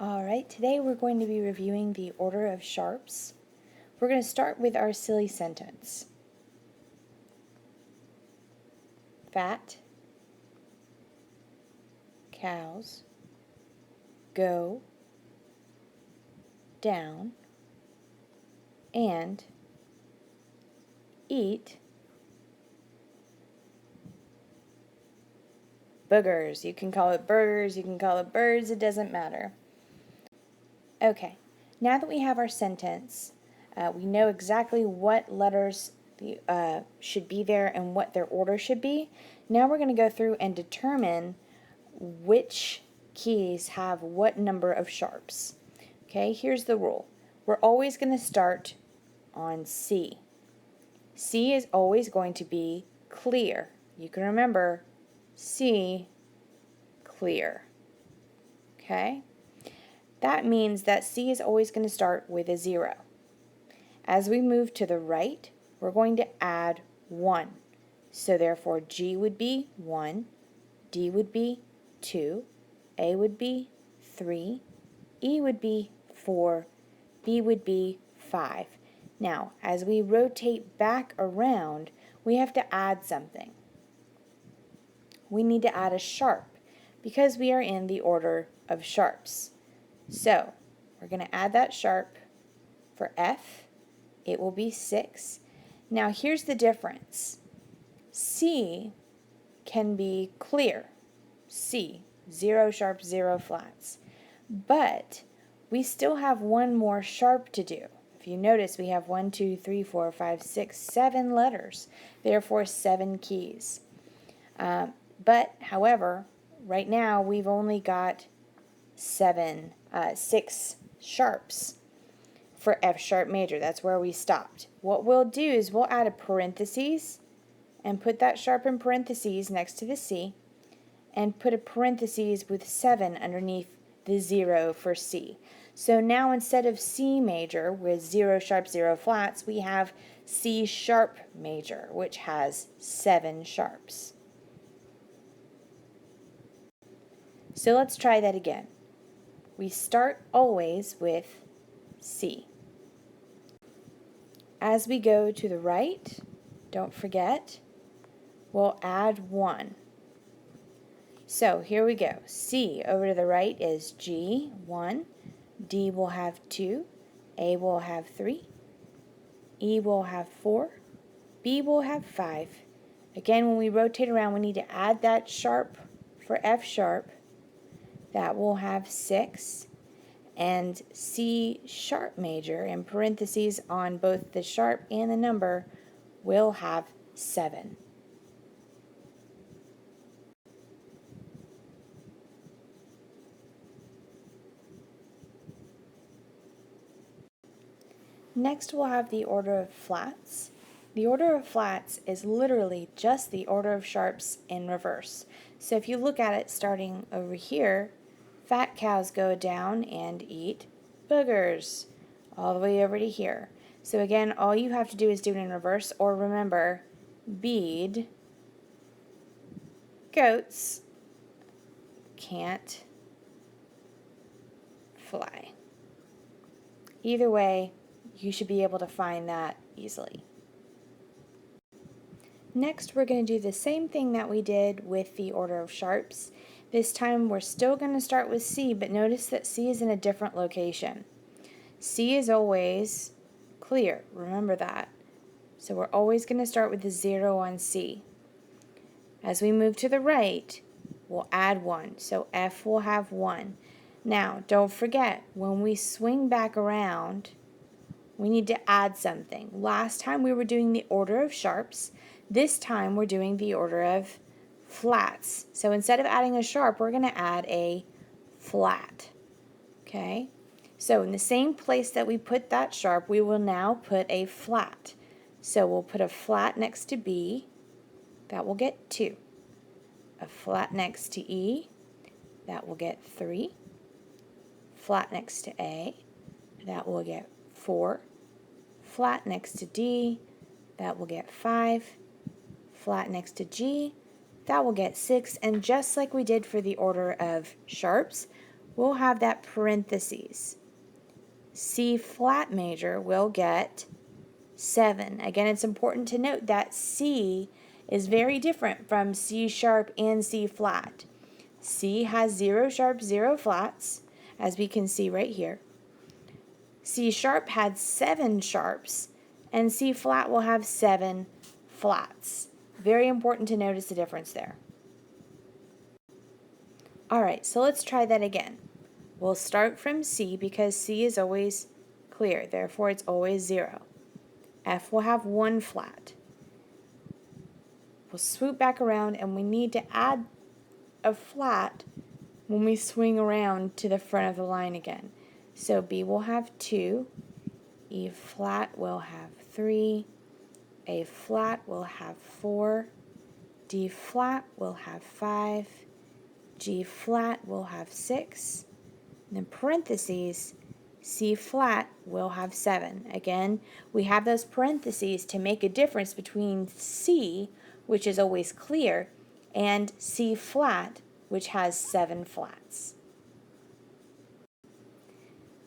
Alright, today we're going to be reviewing the order of sharps. We're going to start with our silly sentence. Fat cows go down and eat boogers. You can call it burgers, you can call it birds, it doesn't matter. Okay, now that we have our sentence, we know exactly what letters should be there and what their order should be. Now we're going to go through and determine which keys have what number of sharps. Okay, here's the rule. We're always going to start on C. C is always going to be clear. You can remember C, clear. Okay? That means that C is always going to start with a 0. As we move to the right, we're going to add 1. So therefore G would be 1, D would be 2, A would be 3, E would be 4, B would be 5. Now, as we rotate back around, we have to add something. We need to add a sharp because we are in the order of sharps. So, we're going to add that sharp for F. It will be 6. Now, here's the difference. C can be clear. C, 0 sharps, 0 flats. But we still have one more sharp to do. If you notice, we have 1, 2, 3, 4, 5, 6, 7 letters. Therefore, 7 keys. However, right now we've only got 6 sharps for F sharp major. That's where we stopped. What we'll do is we'll add a parentheses and put that sharp in parentheses next to the C and put a parentheses with 7 underneath the 0 for C. So now instead of C major with 0 sharps, 0 flats, we have C sharp major, which has 7 sharps. So let's try that again. We start always with C. As we go to the right, don't forget, we'll add 1. So here we go. C over to the right is G, 1. D will have 2. A will have 3. E will have 4. B will have 5. Again, when we rotate around, we need to add that sharp for F sharp. That will have 6. And C sharp major, in parentheses on both the sharp and the number, will have 7. Next we'll have the order of flats. The order of flats is literally just the order of sharps in reverse. So if you look at it starting over here, fat cows go down and eat boogers all the way over to here. So again, all you have to do is do it in reverse, or remember, bead, goats can't fly. Either way, you should be able to find that easily. Next, we're going to do the same thing that we did with the order of sharps. This time we're still going to start with C, but notice that C is in a different location. C is always clear, remember that. So we're always going to start with the 0 on C. As we move to the right, we'll add 1, so F will have 1. Now, don't forget, when we swing back around, we need to add something. Last time we were doing the order of sharps. This time we're doing the order of flats. So instead of adding a sharp, we're going to add a flat. Okay? So in the same place that we put that sharp, we will now put a flat. So we'll put a flat next to B. That will get 2. A flat next to E. That will get 3. Flat next to A. That will get 4. Flat next to D. That will get 5. Flat next to G. That will get 6. And just like we did for the order of sharps, we'll have that parentheses. C flat major will get 7. Again, it's important to note that C is very different from C sharp and C flat. C has 0 sharps, 0 flats, as we can see right here. C sharp had 7 sharps, and C flat will have 7 flats. Very important to notice the difference there. Alright, so let's try that again. We'll start from C because C is always clear, therefore it's always 0. F will have 1 flat. We'll swoop back around and we need to add a flat when we swing around to the front of the line again. So B will have 2, E flat will have 3, A flat will have 4, D flat will have 5, G flat will have 6, and then parentheses, C flat will have 7. Again, we have those parentheses to make a difference between C, which is always clear, and C flat, which has 7 flats.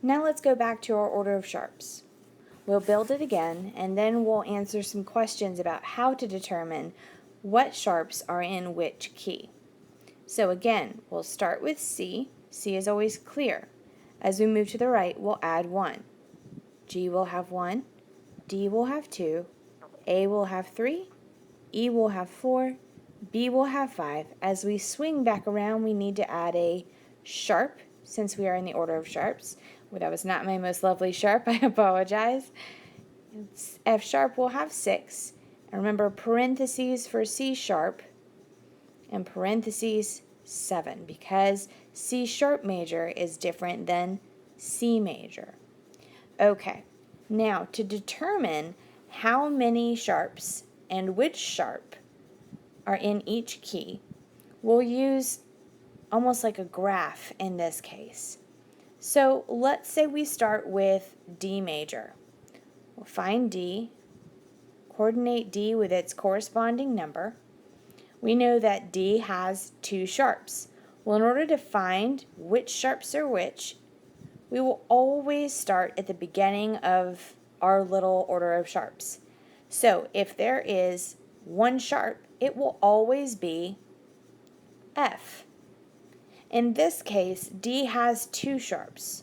Now let's go back to our order of sharps. We'll build it again, and then we'll answer some questions about how to determine what sharps are in which key. So again, we'll start with C. C is always clear. As we move to the right, we'll add 1. G will have 1, D will have 2, A will have 3, E will have 4, B will have 5. As we swing back around, we need to add a sharp, since we are in the order of sharps. Well, that was not my most lovely sharp, I apologize. F sharp will have 6. And remember, parentheses for C sharp and parentheses 7, because C sharp major is different than C major. Okay, now to determine how many sharps and which sharp are in each key, we'll use almost like a graph in this case. So let's say we start with D major. We'll find D, coordinate D with its corresponding number. We know that D has 2 sharps. Well, in order to find which sharps are which, we will always start at the beginning of our little order of sharps. So if there is 1 sharp, it will always be F. In this case, D has 2 sharps.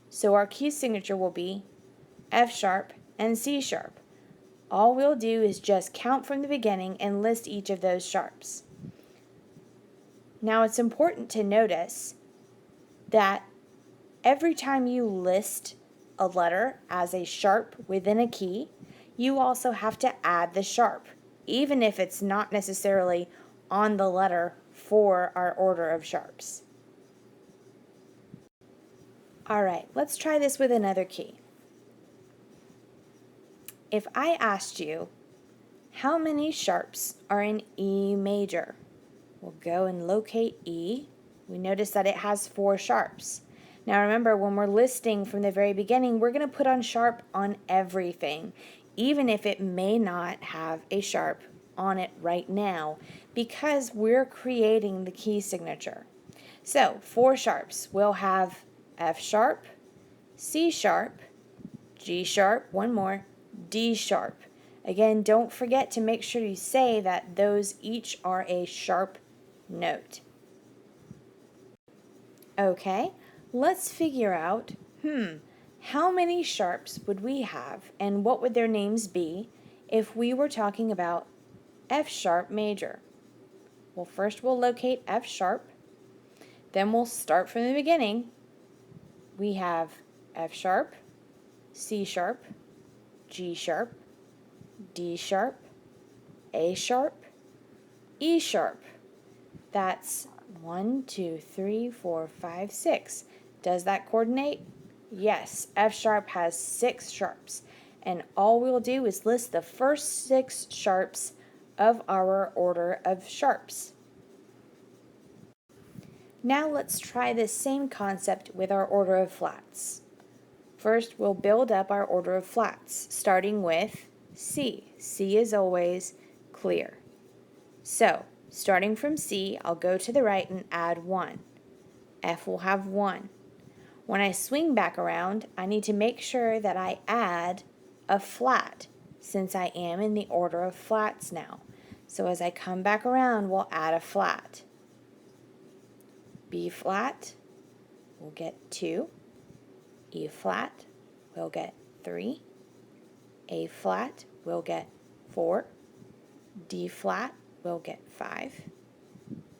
So our key signature will be F sharp and C sharp. All we'll do is just count from the beginning and list each of those sharps. Now it's important to notice that every time you list a letter as a sharp within a key, you also have to add the sharp, even if it's not necessarily on the letter for our order of sharps. Alright, let's try this with another key. If I asked you, how many sharps are in E major? We'll go and locate E. We notice that it has 4 sharps. Now remember, when we're listing from the very beginning, we're going to put on sharp on everything, even if it may not have a sharp on it right now, because we're creating the key signature. So 4 sharps. We'll have F sharp, C sharp, G sharp, one more, D sharp. Again, don't forget to make sure you say that those each are a sharp note. Okay, let's figure out, how many sharps would we have and what would their names be if we were talking about F sharp major? Well, first we'll locate F sharp, then we'll start from the beginning. We have F sharp, C sharp, G sharp, D sharp, A sharp, E sharp. That's 1, 2, 3, 4, 5, 6. Does that coordinate? Yes, F sharp has 6 sharps. And all we'll do is list the first 6 sharps of our order of sharps. Now let's try this same concept with our order of flats. First, we'll build up our order of flats, starting with C. C is always clear. So, starting from C, I'll go to the right and add 1. F will have 1. When I swing back around, I need to make sure that I add a flat, since I am in the order of flats now. So as I come back around, we'll add a flat. B flat, we'll get 2. E flat, we'll get 3. A flat, we'll get 4. D flat, we'll get 5.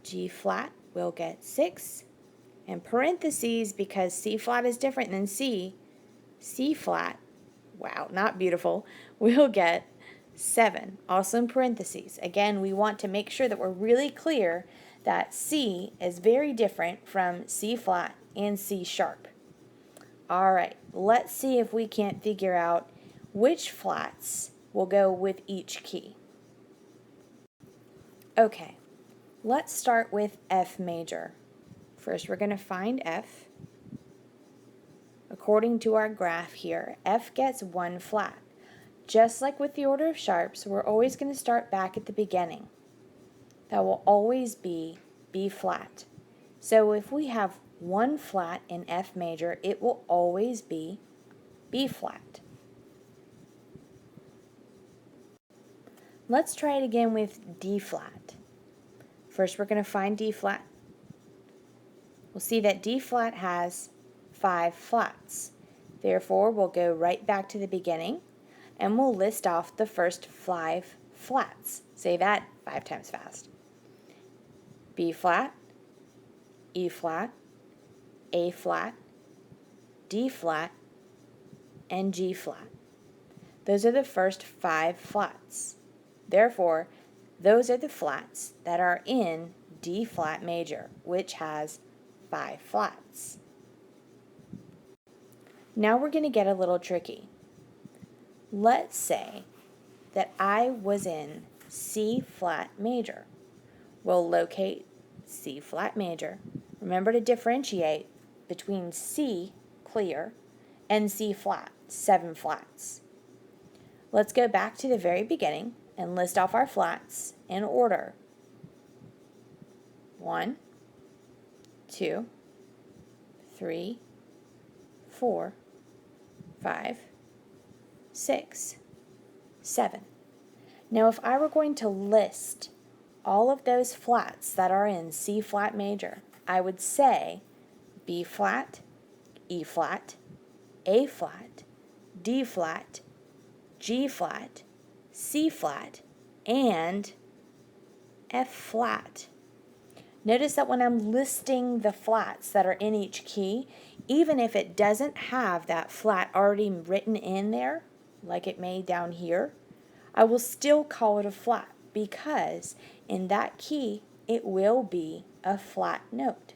G flat, we'll get 6. And parentheses, because C flat is different than C, C flat, wow, not beautiful, we'll get 7, also in parentheses. Again, we want to make sure that we're really clear that C is very different from C flat and C sharp. All right, let's see if we can't figure out which flats will go with each key. Okay, let's start with F major. First, we're going to find F. According to our graph here, F gets 1 flat. Just like with the order of sharps, we're always going to start back at the beginning. That will always be B flat. So if we have 1 flat in F major, it will always be B flat. Let's try it again with D flat. First, we're going to find D flat. We'll see that D flat has 5 flats. Therefore, we'll go right back to the beginning and we'll list off the first 5 flats. Say that 5 times fast. B flat, E flat, A flat, D flat, and G flat. Those are the first 5 flats. Therefore, those are the flats that are in D flat major, which has 5 flats. Now we're going to get a little tricky. Let's say that I was in C flat major. We'll locate C flat major. Remember to differentiate between C clear and C flat, 7 flats. Let's go back to the very beginning and list off our flats in order. 1, 2, 3, 4, 5, 6, 7. Now if I were going to list all of those flats that are in C flat major, I would say B flat, E flat, A flat, D flat, G flat, C flat, and F flat. Notice that when I'm listing the flats that are in each key, even if it doesn't have that flat already written in there, like it may down here, I will still call it a flat because in that key it will be a flat note.